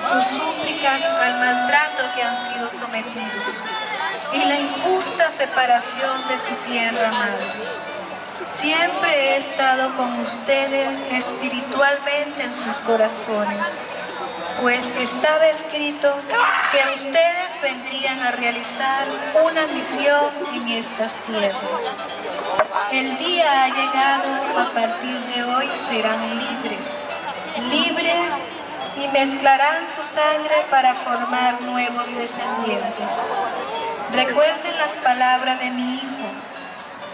sus súplicas al maltrato que han sido sometidos y la injusta separación de su tierra madre. Siempre he estado con ustedes espiritualmente en sus corazones, pues estaba escrito que ustedes vendrían a realizar una misión en estas tierras. El día ha llegado, a partir de hoy serán libres y mezclarán su sangre para formar nuevos descendientes. Recuerden las palabras de mi hijo,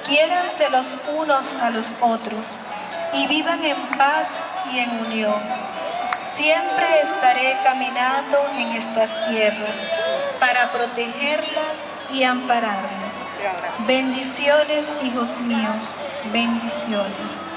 quiéranse los unos a los otros y vivan en paz y en unión. Siempre estaré caminando en estas tierras para protegerlas y ampararlas. Bendiciones, hijos míos, bendiciones.